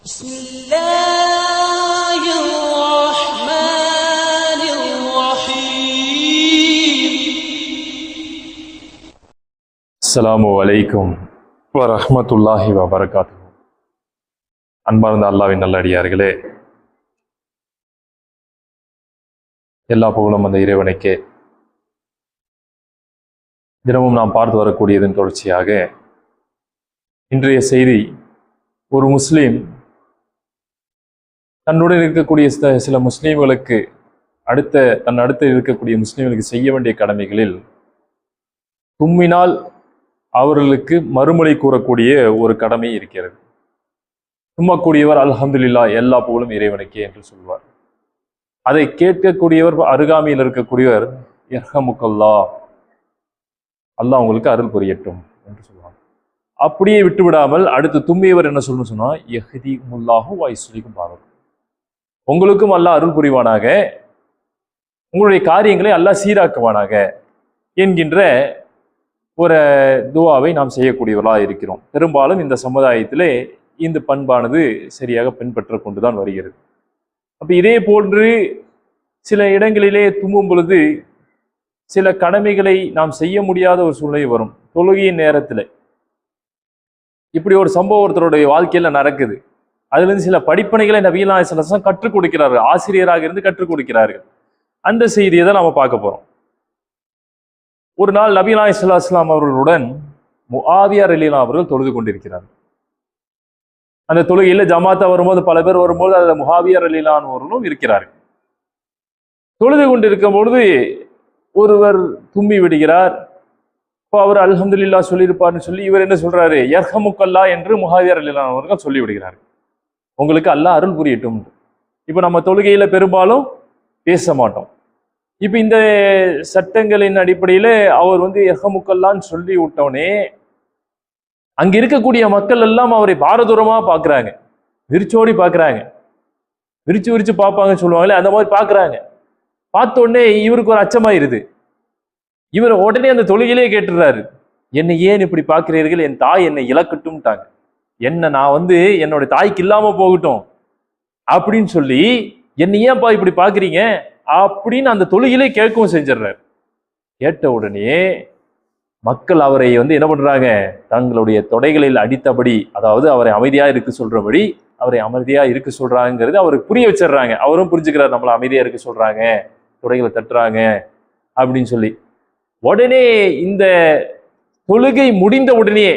بسم الله الرحمن الرحيم. السلام عليكم ورحمة الله وبركاته. அன்பார்ந்த அல்லாஹ்வின் நல்லடியார்களே, எல்லா புகழும் அந்த இறைவனுக்கே. தினமும் நாம் பார்த்து வரக்கூடியதன் தொடர்ச்சியாக இன்றைய செய்தி, ஒரு முஸ்லீம் தன்னுடன் இருக்கக்கூடிய சில முஸ்லீம்களுக்கு தன் அடுத்து இருக்கக்கூடிய முஸ்லீம்களுக்கு செய்ய வேண்டிய கடமைகளில் தும்மினால் அவர்களுக்கு மறுமொழி கூறக்கூடிய ஒரு கடமை இருக்கிறது. தும்மக்கூடியவர் அல்ஹம்துலில்லாஹ், எல்லா புகழும் இறைவனுக்கே என்று சொல்வார். அதை கேட்கக்கூடியவர் அருகாமையில் இருக்கக்கூடியவர் யர்ஹமுக்கல்லாஹ், அல்லாஹ் உங்களுக்கு அருள் புரியட்டும் என்று சொல்லுவாங்க. அப்படியே விட்டு விடாமல் அடுத்து தும்மியவர் என்ன சொல்லணும்னு சொன்னா, யஹ்திகுமுல்லாஹு வ யுஸ்லிஹு பாலக்கும், உங்களுக்கும் அல்லாஹ் அருள் புரிவானாக, உங்களுடைய காரியங்களை அல்லாஹ் சீராக்குவானாக என்கின்ற ஒரு துவாவை நாம் செய்யக்கூடியவர்களாக இருக்கிறோம். பெரும்பாலும் இந்த சமுதாயத்திலே இந்த பண்பானது சரியாக பின்பற்ற கொண்டுதான் வருகிறது. அப்ப இதே போன்று சில இடங்களிலே தும்மும் பொழுது சில கடமைகளை நாம் செய்ய முடியாத ஒரு சூழ்நிலை வரும். தொழுகையின் நேரத்தில் இப்படி ஒரு சம்பவம் ஒருத்தருடைய வாழ்க்கையில நடக்குது. அதுல இருந்து சில படிப்பனைகளை நபிகள் நாயகம் ஸல்லல்லாஹு அலைஹி வஸல்லம் கற்றுக் கொடுக்கிறார்கள், ஆசிரியராக இருந்து கற்றுக் கொடுக்கிறார்கள். அந்த செய்தியை தான் நாம பார்க்க போறோம். ஒரு நாள் நபிகள் நாயகம் ஸல்லல்லாஹு அலைஹி வஸல்லம் அவர்களுடன் முஆவியா ரலியல்லாஹு அவர்கள் தொழுது கொண்டிருக்கிறார்கள். அந்த தொழுகையில ஜமாத்தா வரும்போது, பல பேர் வரும்போது அதுல முஆவியா ரலியல்லாஹு அவர்களும் இருக்கிறார்கள். தொழுது கொண்டிருக்கும் பொழுது ஒருவர் தும்மி விடுகிறார். இப்போ அவர் அல்ஹம்துலில்லாஹ் சொல்லியிருப்பார்னு சொல்லி இவர் என்ன சொல்றாரு, யர்ஹமுக்கல்லாஹ் என்று முஆவியா ரலியல்லாஹு அவர்கள் சொல்லி விடுகிறார்கள். உங்களுக்கு அல்லாஹ் அருள் புரியட்டும். இப்போ நம்ம தொழுகையில பெரும்பாலும் பேச மாட்டோம். இப்போ இந்த சட்டங்களின் அடிப்படையில அவர் யர்ஹமுக்கல்லான்னு சொல்லி விட்டோனே அங்க இருக்கக்கூடிய மக்கள் எல்லாம் அவரை பாரதூரமா பாக்குறாங்க, விரிச்சோடி பாக்குறாங்க, விரிச்சு விரிச்சு பார்ப்பாங்கன்னு சொல்லுவாங்களே, அந்த மாதிரி பாக்குறாங்க. பார்த்த உடனே இவருக்கு ஒரு அச்சமாயிருது. இவர் உடனே அந்த தொழுகையிலே கேட்டுறாரு, என்னை ஏன் இப்படி பார்க்கிறீர்கள், என் தாய் என்னை இழக்கட்டும்ட்டாங்க, என்ன நான் என்னோட தாய்க்கு இல்லாம போகட்டும் அப்படின்னு சொல்லி என்னை ஏன்பா இப்படி பாக்குறீங்க அப்படின்னு அந்த தொழுகையிலே கேட்கவும் செஞ்சிடறாரு. கேட்ட உடனே மக்கள் அவரை என்ன பண்றாங்க, தங்களுடைய தொடைகளில் அடித்தபடி, அதாவது அவரை அமைதியா இருக்க சொல்றபடி அவரை அமைதியா இருக்க சொல்றாங்கிறது அவருக்கு புரிய வச்சிடுறாங்க. அவரும் புரிஞ்சுக்கிறார், நம்மள அமைதியா இருக்க சொல்றாங்க, தொடைகளை தட்டுறாங்க அப்படின்னு சொல்லி. உடனே இந்த தொழுகை முடிந்த உடனே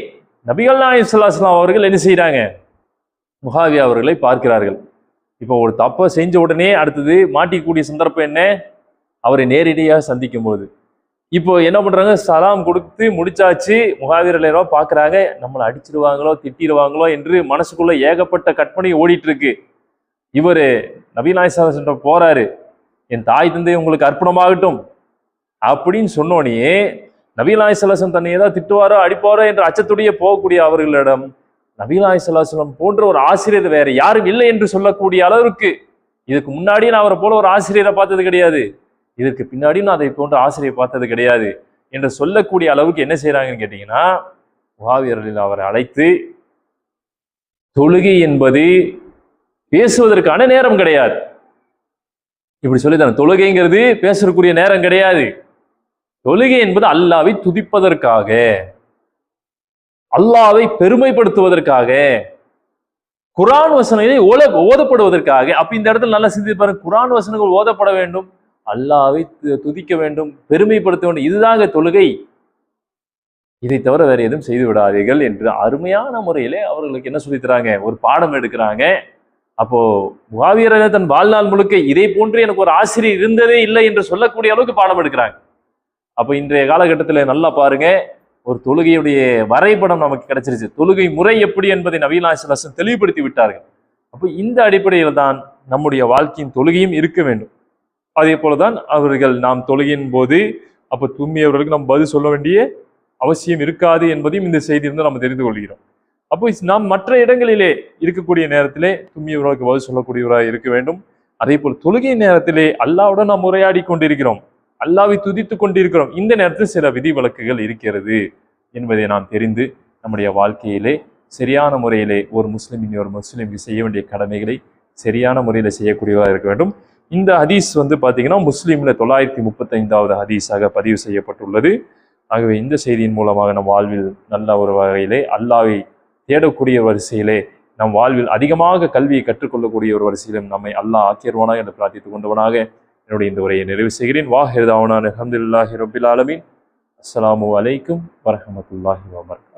நபிகள் நாயகம் ஸல்லல்லாஹு அலைஹி வஸல்லம் அவர்கள் என்ன செய்யறாங்க, முஆவியா அவர்களை பார்க்கிறார்கள். இப்போ ஒரு தப்பை செஞ்ச உடனே அடுத்தது மாட்டிக்கூடிய சந்தர்ப்பம் என்ன, அவரை நேரடியாக சந்திக்கும் போது இப்போ என்ன பண்றாங்க, சலாம் கொடுத்து முடிச்சாச்சு, முஆவியா ரலியல்லாஹு பார்க்கறாங்க, நம்மளை அடிச்சிருவாங்களோ திட்டிடுவாங்களோ என்று மனசுக்குள்ள ஏகப்பட்ட கற்பனை ஓடிட்டு இருக்கு. இவரு நபிகள் நாயகம் ஸல்லல்லாஹு அலைஹி வஸல்லம் போறாரு, என் தாய் தந்தை உங்களுக்கு அர்ப்பணமாகட்டும் அப்படின்னு சொன்னோனே நபிகள் நாயகம் ஸல்லல்லாஹு அலைஹி வஸல்லம் தன்னை ஏதாவது திட்டுவாரோ அடிப்பாரோ என்ற அச்சத்துடைய போகக்கூடிய அவர்களிடம் நபிகள் நாயகம் ஸல்லல்லாஹு அலைஹி வஸல்லம் போன்ற ஒரு ஆசிரியர் வேற யாரும் இல்லை என்று சொல்லக்கூடிய அளவிற்கு, இதுக்கு முன்னாடி நான் அவரை போல ஒரு ஆசிரியரை பார்த்தது கிடையாது, இதற்கு பின்னாடியும் நான் அதை போன்ற ஆசிரியரை பார்த்தது கிடையாது என்று சொல்லக்கூடிய அளவுக்கு என்ன செய்யறாங்கன்னு கேட்டீங்கன்னா, முஆவியா ரலியல்லாஹு அவரை அழைத்து, தொழுகை என்பது பேசுவதற்கான நேரம் கிடையாது, இப்படி சொல்லித்தாங்க. தொழுகைங்கிறது பேசுறதுக்குரிய நேரம் கிடையாது. தொழுகை என்பது அல்லாஹ்வை துதிப்பதற்காக, அல்லாஹ்வை பெருமைப்படுத்துவதற்காக, குர்ஆன் வசனங்களை ஓதப்படுவதற்காக. அப்ப இந்த இடத்துல நல்லா சிந்தித்து பாருங்க, குர்ஆன் வசனங்கள் ஓதப்பட வேண்டும், அல்லாஹ்வை துதிக்க வேண்டும், பெருமைப்படுத்த வேண்டும், இதுதாங்க தொழுகை. இதை தவிர வேற எதுவும் செய்து விடாதீர்கள் என்று அருமையான முறையிலே அவர்களுக்கு என்ன சொல்லி தராங்க, ஒரு பாடம் எடுக்கிறாங்க. அப்போ முஆவியா ரலியல்லாஹு தன் வாழ்நாள் முழுக்க இதை போன்று எனக்கு ஒரு ஆசிரியர் இருந்ததே இல்லை என்று சொல்லக்கூடிய அளவுக்கு பாடம் எடுக்கிறாங்க. அப்போ இன்றைய காலகட்டத்தில் நல்லா பாருங்க, ஒரு தொழுகையுடைய வரைபடம் நமக்கு கிடைச்சிருச்சு, தொழுகை முறை எப்படி என்பதை நபிகள் நாயகம் ஸல்லல்லாஹு அலைஹி வஸல்லம் தெளிவுபடுத்தி விட்டார்கள். அப்போ இந்த அடிப்படையில் தான் நம்முடைய வாழ்க்கையின் தொழுகையும் இருக்க வேண்டும். அதே போலதான் அவர்கள் நாம் தொழுகையின் போது அப்போ தும்மியவர்களுக்கு நாம் பதில் சொல்ல வேண்டிய அவசியம் இருக்காது என்பதையும் இந்த செய்தியிலிருந்து நம்ம தெரிந்து கொள்கிறோம். அப்போ நாம் மற்ற இடங்களிலே இருக்கக்கூடிய நேரத்திலே தும்மியவர்களுக்கு பதில் சொல்லக்கூடியவராக இருக்க வேண்டும். அதே போல் தொழுகை நேரத்திலே அல்லாஹ்வுடன் நாம் உரையாடி கொண்டிருக்கிறோம், அல்லாஹ்வை துதித்துக் கொண்டிருக்கிறோம், இந்த நேரத்தில் சில விதிவிலக்குகள் இருக்கிறது என்பதை நாம் தெரிந்து நம்முடைய வாழ்க்கையிலே சரியான முறையிலே ஒரு முஸ்லீமுக்கு செய்ய வேண்டிய கடமைகளை சரியான முறையில் செய்யக்கூடியவராக இருக்க வேண்டும். இந்த ஹதீஸ் பார்த்தீங்கன்னா முஸ்லீமில் 935வது ஹதீஸாக பதிவு செய்யப்பட்டுள்ளது. ஆகவே இந்த செய்தியின் மூலமாக நம் வாழ்வில் நல்ல ஒரு வகையிலே அல்லாஹ்வை தேடக்கூடிய வரிசையிலே நம் வாழ்வில் அதிகமாக கல்வியை கற்றுக்கொள்ளக்கூடிய ஒரு வரிசையிலும் நம்மை அல்லாஹ் ஆக்கியர்வானாக என்று பிரார்த்தித்துக் கொண்டவனாக என்னுடைய இந்த உரையை நிறைவு செய்கிறேன். வாஹிர் தாவனான் அல்ஹம்துலில்லாஹி ரப்பில் ஆலமீன். அஸ்ஸலாமு அலைக்கும் வரஹ்மத்துல்லாஹி வபரகாத்துஹு.